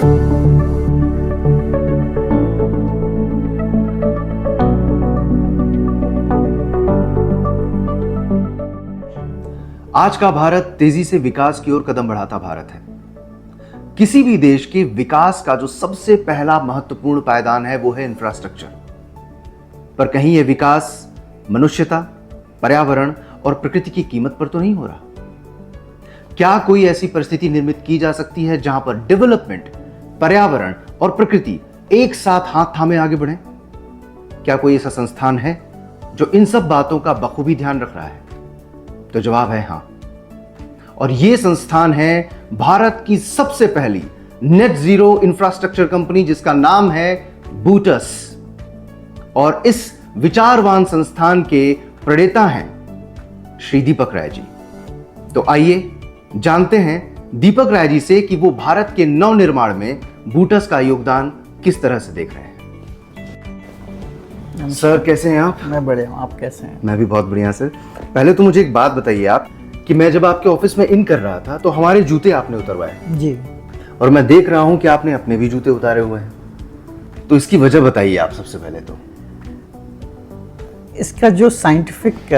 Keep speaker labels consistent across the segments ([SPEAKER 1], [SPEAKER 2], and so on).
[SPEAKER 1] आज का भारत तेजी से विकास की ओर कदम बढ़ाता भारत है। किसी भी देश के विकास का जो सबसे पहला महत्वपूर्ण पायदान है वो है इंफ्रास्ट्रक्चर। पर कहीं यह विकास मनुष्यता, पर्यावरण और प्रकृति की कीमत पर तो नहीं हो रहा। क्या कोई ऐसी परिस्थिति निर्मित की जा सकती है जहां पर डेवलपमेंट, पर्यावरण और प्रकृति एक साथ हाथ थामे आगे बढ़े? क्या कोई ऐसा संस्थान है जो इन सब बातों का बखूबी ध्यान रख रहा है? तो जवाब है हां। और यह संस्थान है भारत की सबसे पहली नेट जीरो इंफ्रास्ट्रक्चर कंपनी, जिसका नाम है बूटस। और इस विचारवान संस्थान के प्रणेता हैं श्री दीपक राय जी। तो आइए जानते हैं दीपक राय जी से कि वो भारत के नवनिर्माण में बूटस का योगदान किस तरह से देख रहे हैं। सर कैसे हैं आप?
[SPEAKER 2] मैं बढ़िया हूँ, आप कैसे हैं?
[SPEAKER 1] मैं भी बहुत बढ़िया सर। पहले तो मुझे एक बात बताइए आप कि मैं जब आपके ऑफिस में इन कर रहा था तो हमारे जूते आपने उतरवाए
[SPEAKER 2] जी,
[SPEAKER 1] और मैं देख रहा हूं कि आपने अपने भी जूते उतारे हुए हैं। तो इसकी वजह बताइए आप सबसे पहले तो।
[SPEAKER 2] इसका जो साइंटिफिक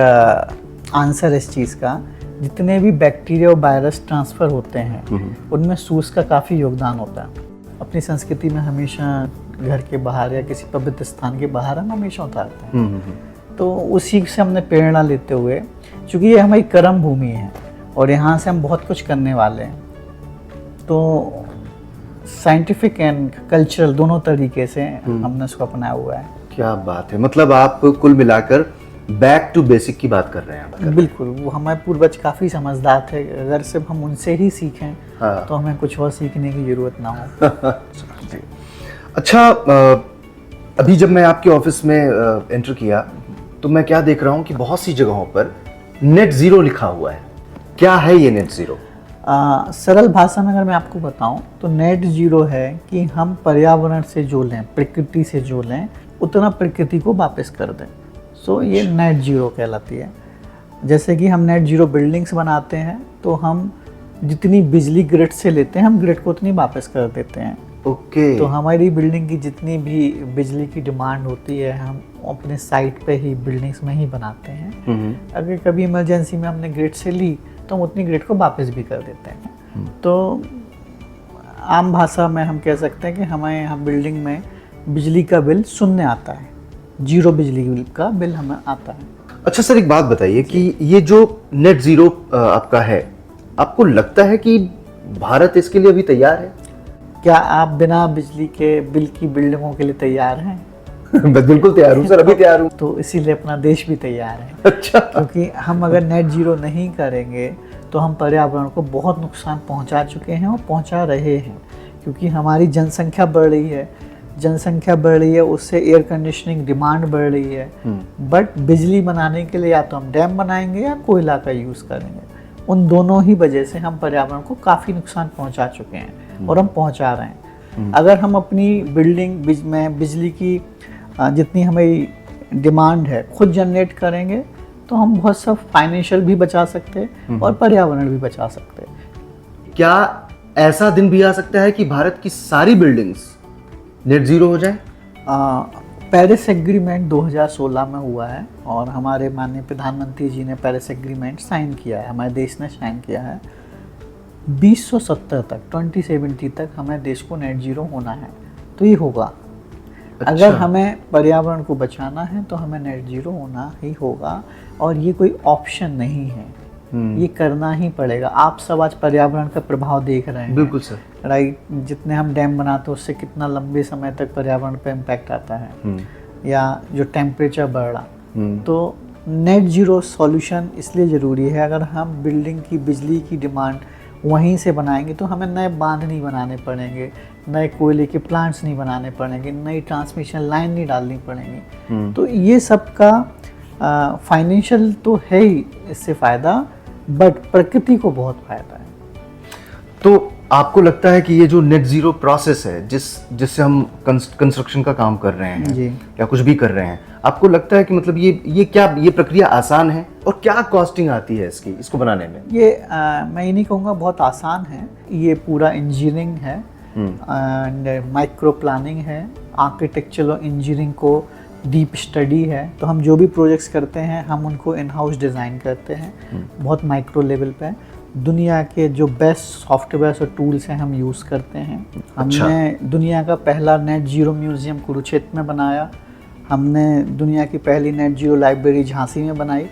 [SPEAKER 2] आंसर है इस चीज़ का, जितने भी बैक्टीरिया और वायरस ट्रांसफ़र होते हैं उनमें शूज़ का काफ़ी योगदान होता है। अपनी संस्कृति में हमेशा घर के बाहर या किसी पवित्र स्थान के बाहर हम हमेशा उतारते हैं। तो उसी से हमने प्रेरणा लेते हुए, चूँकि ये हमारी कर्म भूमि है और यहाँ से हम बहुत कुछ करने वाले हैं, तो साइंटिफिक एंड कल्चरल दोनों तरीके से हमने उसको अपनाया हुआ है।
[SPEAKER 1] क्या बात है, मतलब आप कुल मिलाकर बैक टू बेसिक की बात कर रहे हैं।
[SPEAKER 2] बिल्कुल, वो हमारे पूर्वज काफ़ी समझदार थे। अगर सिर्फ हम उनसे ही सीखें तो हमें कुछ और सीखने की ज़रूरत ना हो।
[SPEAKER 1] अच्छा, अभी जब मैं आपके ऑफिस में एंटर किया तो मैं क्या देख रहा हूँ कि बहुत सी जगहों पर नेट जीरो लिखा हुआ है। क्या है ये नेट जीरो?
[SPEAKER 2] सरल भाषा में अगर मैं आपको बताऊं तो नेट जीरो है कि हम पर्यावरण से जो लें, प्रकृति से जो लें, उतना प्रकृति को वापस कर दें। सो ये नेट जीरो कहलाती है। जैसे कि हम नेट जीरो बिल्डिंग्स बनाते हैं तो हम जितनी बिजली ग्रिड से लेते हैं हम ग्रिड को उतनी वापस कर देते हैं।
[SPEAKER 1] ओके।
[SPEAKER 2] तो हमारी बिल्डिंग की जितनी भी बिजली की डिमांड होती है हम अपने साइट पे ही बिल्डिंग्स में ही बनाते हैं। अगर कभी इमरजेंसी में हमने ग्रिड से ली तो हम उतनी ग्रिड को वापस भी कर देते हैं। तो आम भाषा में हम कह सकते हैं कि हमें यहाँ बिल्डिंग में बिजली का बिल शून्य आता है, जीरो बिजली बिल का बिल हमें आता है। अच्छा
[SPEAKER 1] सर, एक बात बताइए कि ये जो नेट जीरो आपका है, आपको लगता है कि भारत इसके लिए अभी तैयार है?
[SPEAKER 2] क्या आप बिना बिजली के बिल की बिल्डिंगों के लिए तैयार हैं?
[SPEAKER 1] बिल्कुल तैयार हूँ सर, अभी तैयार हूँ।
[SPEAKER 2] तो इसीलिए अपना देश भी तैयार है।
[SPEAKER 1] अच्छा।
[SPEAKER 2] क्योंकि हम अगर नेट जीरो नहीं करेंगे तो हम पर्यावरण को बहुत नुकसान पहुंचा चुके हैं और पहुंचा रहे हैं। क्योंकि हमारी जनसंख्या बढ़ रही है, उससे एयर कंडीशनिंग डिमांड बढ़ रही है। बट बिजली बनाने के लिए या तो हम डैम बनाएंगे या कोयला का यूज़ करेंगे। उन दोनों ही वजह से हम पर्यावरण को काफ़ी नुकसान पहुंचा चुके हैं और हम पहुंचा रहे हैं। अगर हम अपनी बिल्डिंग में बिजली की जितनी हमारी डिमांड है खुद जनरेट करेंगे तो हम बहुत सब फाइनेंशियल भी बचा सकते हैं और पर्यावरण भी बचा सकते हैं।
[SPEAKER 1] क्या ऐसा दिन भी आ सकता है कि भारत की सारी बिल्डिंग्स नेट जीरो हो जाए?
[SPEAKER 2] पेरिस एग्रीमेंट 2016 में हुआ है और हमारे माननीय प्रधानमंत्री जी ने पेरिस एग्रीमेंट साइन किया है, हमारे देश ने साइन किया है। 2070 तक, 2070 तक हमें देश को नेट जीरो होना है, तो ये होगा। अच्छा। अगर हमें पर्यावरण को बचाना है तो हमें नेट जीरो होना ही होगा और ये कोई ऑप्शन नहीं है, ये करना ही पड़ेगा। आप सब आज पर्यावरण का प्रभाव देख रहे हैं।
[SPEAKER 1] बिल्कुल सर,
[SPEAKER 2] राइट। जितने हम डैम बनाते हैं उससे कितना लंबे समय तक पर्यावरण पे इम्पैक्ट आता है, या जो टेम्परेचर बढ़ रहा। तो नेट जीरो सॉल्यूशन इसलिए ज़रूरी है। अगर हम बिल्डिंग की बिजली की डिमांड वहीं से बनाएंगे तो हमें नए बांध नहीं बनाने पड़ेंगे, नए कोयले के प्लांट्स नहीं बनाने पड़ेंगे, नई ट्रांसमिशन लाइन नहीं डालनी पड़ेंगी। तो ये सब का फाइनेंशियल तो है ही इससे फ़ायदा, बट प्रकृति को बहुत फ़ायदा है।
[SPEAKER 1] तो आपको लगता है कि ये जो नेट जीरो प्रोसेस है जिससे हम कंस्ट्रक्शन का काम कर रहे हैं
[SPEAKER 2] जी,
[SPEAKER 1] या कुछ भी कर रहे हैं, आपको लगता है कि मतलब ये प्रक्रिया आसान है और क्या कॉस्टिंग आती है इसको बनाने में?
[SPEAKER 2] ये मैं ये नहीं कहूँगा बहुत आसान है। ये पूरा इंजीनियरिंग है एंड माइक्रो प्लानिंग है, आर्किटेक्चरल और इंजीनियरिंग को डीप स्टडी है। तो हम जो भी प्रोजेक्ट्स करते हैं हम उनको इन हाउस डिज़ाइन करते हैं, बहुत माइक्रो लेवल पे। दुनिया के जो बेस्ट सॉफ्टवेयर और टूल्स हैं हम यूज़ करते हैं। हमने दुनिया का पहला नेट जीरो म्यूज़ियम कुरुक्षेत्र में बनाया, हमने दुनिया की पहली नेट जीरो लाइब्रेरी झांसी में बनाई।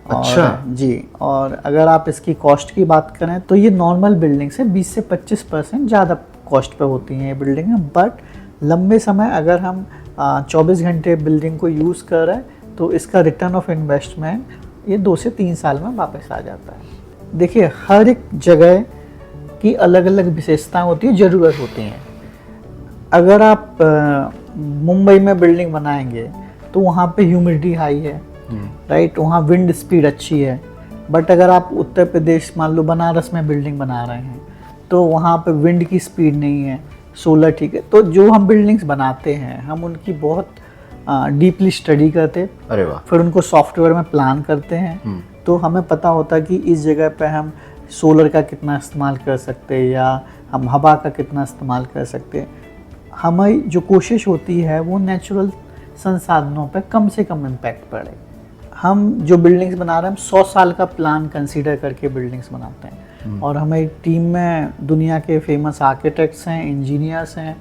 [SPEAKER 1] अच्छा
[SPEAKER 2] जी, और अगर आप इसकी कॉस्ट की बात करें तो ये नॉर्मल बिल्डिंग से 20 से 25% ज़्यादा कॉस्ट पे होती हैं ये बिल्डिंगें, बट लंबे समय अगर हम 24 घंटे बिल्डिंग को यूज़ कर रहे हैं तो इसका रिटर्न ऑफ इन्वेस्टमेंट ये 2 से 3 साल में वापस आ जाता है। देखिए, हर एक जगह की अलग अलग विशेषताएं होती है, ज़रूरत होती हैं। अगर आप मुंबई में बिल्डिंग बनाएंगे तो वहाँ पे ह्यूमिडिटी हाई है, राइट, वहाँ विंड स्पीड अच्छी है। बट अगर आप उत्तर प्रदेश मान लो बनारस में बिल्डिंग बना रहे हैं तो वहाँ पे विंड की स्पीड नहीं है, सोलर ठीक है। तो जो हम बिल्डिंग्स बनाते हैं हम उनकी बहुत डीपली स्टडी करते हैं,
[SPEAKER 1] अरे वाह,
[SPEAKER 2] फिर उनको सॉफ्टवेयर में प्लान करते हैं। तो हमें पता होता है कि इस जगह पे हम सोलर का कितना इस्तेमाल कर सकते हैं या हम हवा का कितना इस्तेमाल कर सकते हैं। हमारी जो कोशिश होती है वो नेचुरल संसाधनों पे कम से कम इम्पैक्ट पड़े। हम जो बिल्डिंग्स बना रहे हैं हम 100 साल का प्लान कंसीडर करके बिल्डिंग्स बनाते हैं, और हमारी टीम में दुनिया के फेमस आर्किटेक्ट्स हैं, इंजीनियर्स हैं,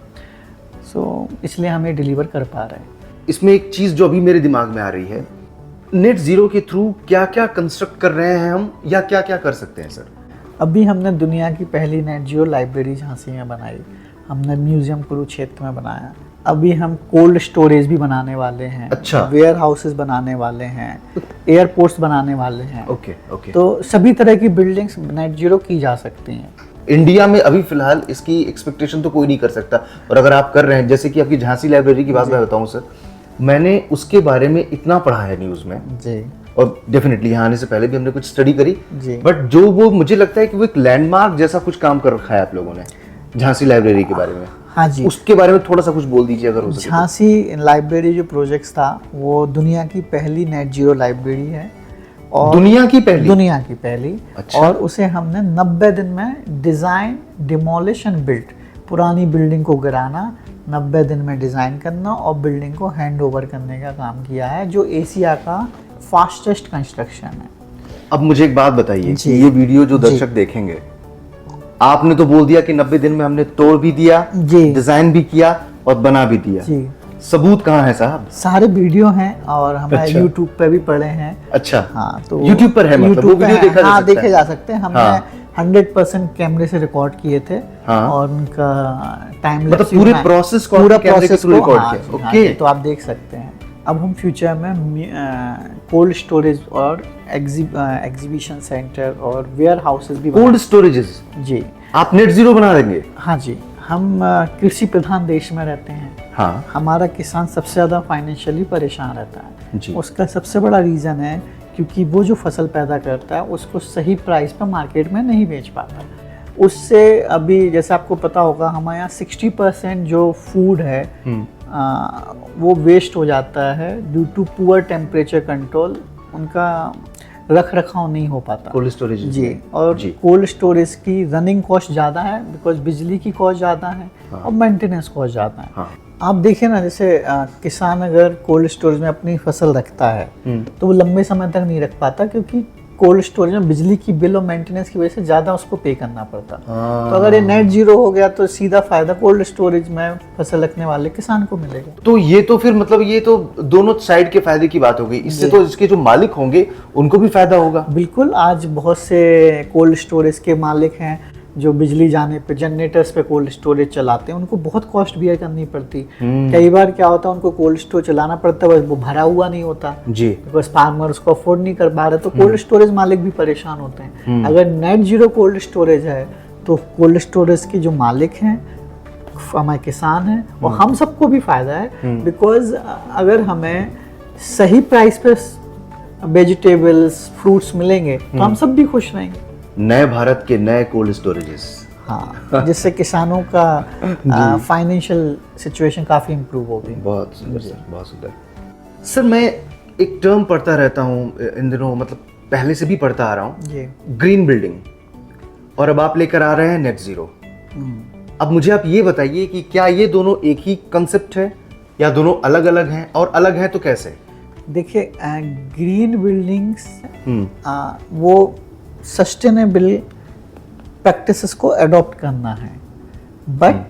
[SPEAKER 2] सो इसलिए हम ये डिलीवर कर पा रहे हैं।
[SPEAKER 1] इसमें एक चीज़ जो अभी मेरे दिमाग में आ रही है, नेट जीरो के थ्रू क्या क्या कंस्ट्रक्ट कर रहे हैं हम, या क्या क्या कर सकते हैं सर?
[SPEAKER 2] अभी हमने दुनिया की पहली नेट जीरो लाइब्रेरी झांसी में बनाई, हमने म्यूजियम कुरुक्षेत्र में बनाया, अभी हम कोल्ड स्टोरेज भी बनाने वाले हैं,
[SPEAKER 1] अच्छा,
[SPEAKER 2] वेयर हाउसेस बनाने वाले हैं, एयरपोर्ट्स बनाने वाले हैं।
[SPEAKER 1] Okay okay.
[SPEAKER 2] तो सभी तरह की बिल्डिंग्स नेट जीरो की जा सकती हैं।
[SPEAKER 1] इंडिया में अभी फिलहाल इसकी एक्सपेक्टेशन तो कोई नहीं कर सकता, और अगर आप कर रहे हैं, जैसे कि आपकी झांसी लाइब्रेरी की बात मैं बताऊं सर, मैंने उसके बारे में इतना पढ़ा है न्यूज़ में
[SPEAKER 2] जी, और
[SPEAKER 1] डेफिनेटली यहाँ आने से पहले भी हमने कुछ स्टडी करी
[SPEAKER 2] जी,
[SPEAKER 1] बट जो वो मुझे लगता है कि वो एक लैंडमार्क जैसा कुछ काम कर रखा है आप लोगों ने झांसी लाइब्रेरी के बारे में।
[SPEAKER 2] हाँ जी,
[SPEAKER 1] उसके बारे में थोड़ा सा कुछ बोल दीजिए अगर हो सके।
[SPEAKER 2] झांसी लाइब्रेरी जो प्रोजेक्ट्स था वो दुनिया की पहली नेट जीरो लाइब्रेरी है, और
[SPEAKER 1] दुनिया की पहली। अच्छा।
[SPEAKER 2] और उसे हमने 90 दिन में डिज़ाइन, डिमोलिश एंड बिल्ड, पुरानी बिल्डिंग को गिराना, 90 दिन में डिज़ाइन करना और बिल्डिंग को हैंड ओवर करने का काम किया है, जो एशिया का फास्टेस्ट कंस्ट्रक्शन है।
[SPEAKER 1] अब मुझे एक बात बताइए
[SPEAKER 2] जी,
[SPEAKER 1] कि ये वीडियो जो दर्शक देखेंगे, आपने तो बोल दिया कि 90 दिन में हमने तोड़ भी दिया,
[SPEAKER 2] जी,
[SPEAKER 1] डिजाइन भी किया और बना भी दिया,
[SPEAKER 2] जी,
[SPEAKER 1] सबूत कहाँ है साहब?
[SPEAKER 2] सारे वीडियो हैं और हमारे
[SPEAKER 1] अच्छा।
[SPEAKER 2] YouTube पे भी पड़े हैं।
[SPEAKER 1] अच्छा,
[SPEAKER 2] हाँ, तो
[SPEAKER 1] YouTube पर है, मतलब वो
[SPEAKER 2] YouTube पे
[SPEAKER 1] वीडियो
[SPEAKER 2] है,
[SPEAKER 1] देखा जा
[SPEAKER 2] हाँ,
[SPEAKER 1] सकता है।
[SPEAKER 2] देखे जा सकते हैं। हमने
[SPEAKER 1] हाँ।
[SPEAKER 2] 100% कैमरे से रिकॉर्ड किए थे,
[SPEAKER 1] हाँ।
[SPEAKER 2] और उनका टाइम
[SPEAKER 1] मतलब पूरे प्रोसेस को
[SPEAKER 2] पूरा
[SPEAKER 1] आपने कैमरे के
[SPEAKER 2] प्रोसेस
[SPEAKER 1] थ्रू
[SPEAKER 2] को,
[SPEAKER 1] रिकॉर्ड
[SPEAKER 2] हाँ,
[SPEAKER 1] किया।
[SPEAKER 2] हाँ,
[SPEAKER 1] ओके,
[SPEAKER 2] तो आप देख सकते हैं। अब हम फ्यूचर में कोल्ड स्टोरेज और एग्जीबिशन सेंटर और वेयर हाउसेस भी
[SPEAKER 1] कोल्ड स्टोरेजेस
[SPEAKER 2] जी,
[SPEAKER 1] आप नेट जीरो बना देंगे?
[SPEAKER 2] हाँ जी। हम कृषि प्रधान देश में रहते हैं,
[SPEAKER 1] हाँ
[SPEAKER 2] हमारा किसान सबसे ज़्यादा फाइनेंशियली परेशान रहता है
[SPEAKER 1] जी।
[SPEAKER 2] उसका सबसे बड़ा रीज़न है क्योंकि वो जो फसल पैदा करता है उसको सही प्राइस पर मार्केट में नहीं बेच पाता। उससे अभी जैसे आपको पता होगा हमारे यहाँ 60% जो फूड है वो वेस्ट हो जाता है due to poor temperature control, उनका रख रखाव नहीं हो पाता
[SPEAKER 1] कोल्ड स्टोरेज
[SPEAKER 2] जी। और कोल्ड स्टोरेज की रनिंग कॉस्ट ज़्यादा है बिकॉज बिजली की कॉस्ट ज़्यादा है और मेंटेनेंस कॉस्ट ज़्यादा है।
[SPEAKER 1] हाँ।
[SPEAKER 2] आप देखिए ना, जैसे किसान अगर कोल्ड स्टोरेज में अपनी फसल रखता है तो वो लंबे समय तक नहीं रख पाता क्योंकि कोल्ड स्टोरेज में बिजली की बिल और मेंटेनेंस की वजह से ज़्यादा उसको पे करना पड़ता। तो अगर ये नेट जीरो हो गया तो सीधा फायदा कोल्ड स्टोरेज में फसल रखने वाले किसान को मिलेगा।
[SPEAKER 1] तो ये तो फिर मतलब ये तो दोनों साइड के फायदे की बात हो गई, इससे तो इसके जो मालिक होंगे उनको भी फायदा होगा।
[SPEAKER 2] बिल्कुल, आज बहुत से कोल्ड स्टोरेज के मालिक हैं जो बिजली जाने पे जनरेटर्स पे कोल्ड स्टोरेज चलाते हैं, उनको बहुत कॉस्ट बियर करनी पड़ती। कई बार क्या होता है उनको कोल्ड स्टोर चलाना पड़ता है, वो भरा हुआ नहीं होता
[SPEAKER 1] जी,
[SPEAKER 2] बिकॉज फार्मर उसको अफोर्ड नहीं कर पा रहे, तो कोल्ड स्टोरेज मालिक भी परेशान होते हैं। अगर नेट जीरो कोल्ड स्टोरेज है तो कोल्ड स्टोरेज के जो मालिक हैं हमारे किसान हैं और हम सबको भी फायदा है बिकॉज अगर हमें सही प्राइस पे वेजिटेबल्स फ्रूट्स मिलेंगे तो हम सब भी खुश रहेंगे।
[SPEAKER 1] नए भारत के नए कोल्ड स्टोरेजेस,
[SPEAKER 2] हाँ, जिससे किसानों का फाइनेंशियल सिचुएशन काफ़ी इम्प्रूव हो गई।
[SPEAKER 1] बहुत सुंदर सर, बहुत सुंदर सर। मैं एक टर्म पढ़ता रहता हूँ इन दिनों, मतलब पहले से भी पढ़ता आ रहा हूँ,
[SPEAKER 2] जी,
[SPEAKER 1] ग्रीन बिल्डिंग, और अब आप लेकर आ रहे हैं नेट जीरो। अब मुझे आप ये बताइए कि क्या ये दोनों एक ही कंसेप्ट है या दोनों अलग अलग हैं, और अलग हैं तो कैसे?
[SPEAKER 2] देखिए, ग्रीन बिल्डिंग्स वो सस्टेनेबल प्रैक्टिसेस को अडॉप्ट करना है, बट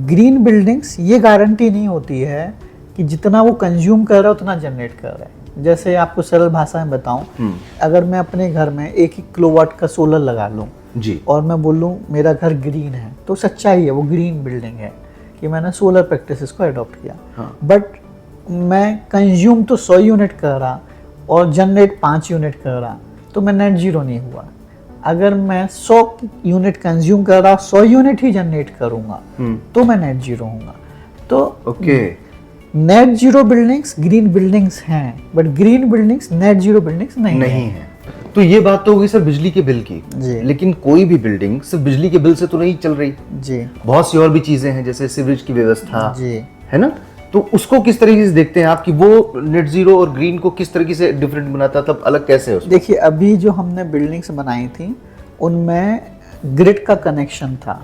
[SPEAKER 2] ग्रीन बिल्डिंग्स ये गारंटी नहीं होती है कि जितना वो कंज्यूम कर रहा है उतना जनरेट कर रहा है। जैसे आपको सरल भाषा में बताऊं, अगर मैं अपने घर में 1 किलोवाट का सोलर लगा लूं
[SPEAKER 1] जी,
[SPEAKER 2] और मैं बोलूं मेरा घर ग्रीन है, तो सच्चाई है वो ग्रीन बिल्डिंग है कि मैंने सोलर प्रैक्टिसेस को अडॉप्ट किया।
[SPEAKER 1] हाँ।
[SPEAKER 2] बट मैं कंज्यूम तो 100 यूनिट कर रहा और जनरेट 5 यूनिट कर रहा, तो मैं नेट जीरो नहीं हुआ। अगर मैं 100 यूनिट कंज्यूम कर रहा 100 यूनिट ही जनरेट करूंगा तो मैं नेट जीरो हूँगा। तो
[SPEAKER 1] okay,
[SPEAKER 2] net zero buildings green buildings हैं, but green buildings net zero buildings नहीं
[SPEAKER 1] है। तो ये बात तो होगी सर बिजली के बिल की
[SPEAKER 2] जी।
[SPEAKER 1] लेकिन कोई भी बिल्डिंग सिर्फ बिजली के बिल से तो नहीं चल रही
[SPEAKER 2] जी,
[SPEAKER 1] बहुत सी और भी चीजें हैं, जैसे सीवरेज की व्यवस्था
[SPEAKER 2] जी।
[SPEAKER 1] है ना। तो उसको किस तरीके से देखते हैं आप कि वो नेट जीरो और ग्रीन को किस तरीके से डिफरेंट बनाता, तब अलग कैसे है उसको?
[SPEAKER 2] देखिए, अभी जो हमने बिल्डिंग्स बनाई थी उनमें ग्रिड का कनेक्शन था।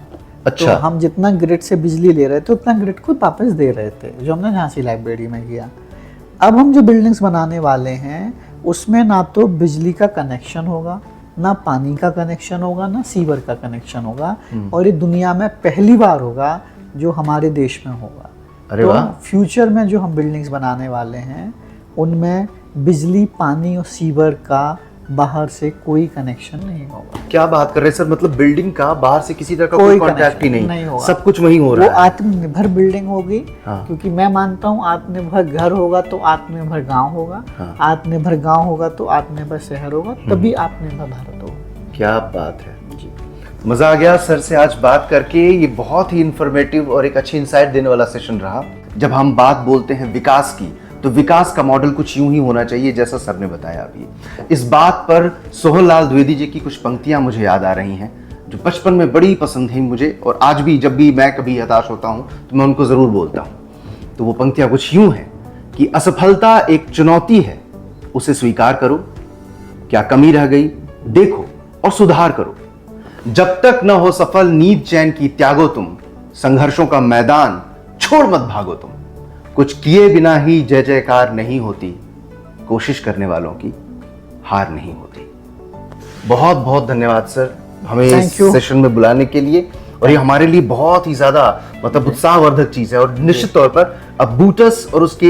[SPEAKER 1] अच्छा।
[SPEAKER 2] तो हम जितना ग्रिड से बिजली ले रहे थे उतना ग्रिड को वापस दे रहे थे, जो हमने झांसी लाइब्रेरी में किया। अब हम जो बिल्डिंग्स बनाने वाले हैं उसमें ना तो बिजली का कनेक्शन होगा, ना पानी का कनेक्शन होगा, ना सीवर का कनेक्शन होगा, और ये दुनिया में पहली बार होगा जो हमारे देश में होगा।
[SPEAKER 1] अरे
[SPEAKER 2] तो
[SPEAKER 1] वाह।
[SPEAKER 2] फ्यूचर में जो हम बिल्डिंग्स बनाने वाले हैं उनमें बिजली, पानी और सीवर का बाहर से कोई कनेक्शन नहीं होगा।
[SPEAKER 1] क्या बात कर रहे हैं सर, मतलब बिल्डिंग का बाहर से किसी तरह का कोई कॉन्टैक्ट ही नहीं
[SPEAKER 2] होगा,
[SPEAKER 1] सब कुछ वहीं हो रहा
[SPEAKER 2] वो
[SPEAKER 1] है।
[SPEAKER 2] आत्मनिर्भर बिल्डिंग होगी।
[SPEAKER 1] हाँ।
[SPEAKER 2] क्योंकि मैं मानता हूँ आत्मनिर्भर घर होगा तो आत्मनिर्भर गांव होगा।
[SPEAKER 1] हाँ।
[SPEAKER 2] आत्मनिर्भर गांव होगा तो आत्मनिर्भर शहर होगा, तभी आत्मनिर्भर भारत होगा।
[SPEAKER 1] क्या बात है जी, मजा आ गया सर से आज बात करके। ये बहुत ही इंफॉर्मेटिव और एक अच्छी इंसाइट देने वाला सेशन रहा। जब हम बात बोलते हैं विकास की, तो विकास का मॉडल कुछ यूं ही होना चाहिए जैसा सर ने बताया अभी। इस बात पर सोहन लाल द्विवेदी जी की कुछ पंक्तियां मुझे याद आ रही हैं जो बचपन में बड़ी पसंद थी मुझे, और आज भी जब भी मैं कभी हताश होता हूं तो मैं उनको जरूर बोलता हूं। तो वो पंक्तियां कुछ यूं हैं कि असफलता एक चुनौती है, उसे स्वीकार करो, क्या कमी रह गई देखो और सुधार करो, जब तक न हो सफल नींद चैन की त्यागो तुम, संघर्षों का मैदान छोड़ मत भागो तुम, कुछ किए बिना ही जय जयकार नहीं होती, कोशिश करने वालों की हार नहीं होती। बहुत बहुत धन्यवाद सर हमें इस सेशन में बुलाने के लिए, और ये हमारे लिए बहुत ही ज्यादा मतलब उत्साहवर्धक चीज है, और निश्चित तौर पर अब बूटस और उसके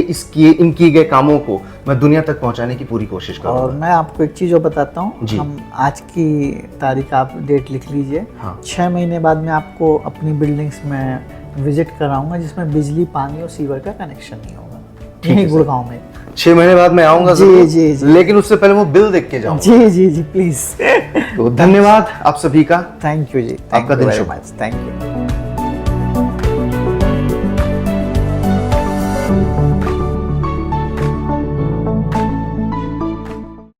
[SPEAKER 1] इन किए गए कामों को मैं दुनिया तक पहुंचाने की पूरी कोशिश करूंगा।
[SPEAKER 2] और मैं आपको एक चीज और बताता हूँ, हम आज की तारीख आप डेट लिख लीजिए।
[SPEAKER 1] हाँ।
[SPEAKER 2] 6 महीने बाद मैं आपको अपनी बिल्डिंग्स में विजिट कराऊंगा जिसमें बिजली, पानी और सीवर का कनेक्शन नहीं होगा, यही गुड़गांव में।
[SPEAKER 1] 6 महीने बाद मैं आऊंगा
[SPEAKER 2] जी, जी, जी।
[SPEAKER 1] लेकिन उससे पहले वो बिल देख के जाऊंगा।
[SPEAKER 2] जी जी जी, प्लीज।
[SPEAKER 1] तो धन्यवाद आप सभी का।
[SPEAKER 2] थैंक यू जी,
[SPEAKER 1] आपका दिन शुभ।
[SPEAKER 2] Thank you.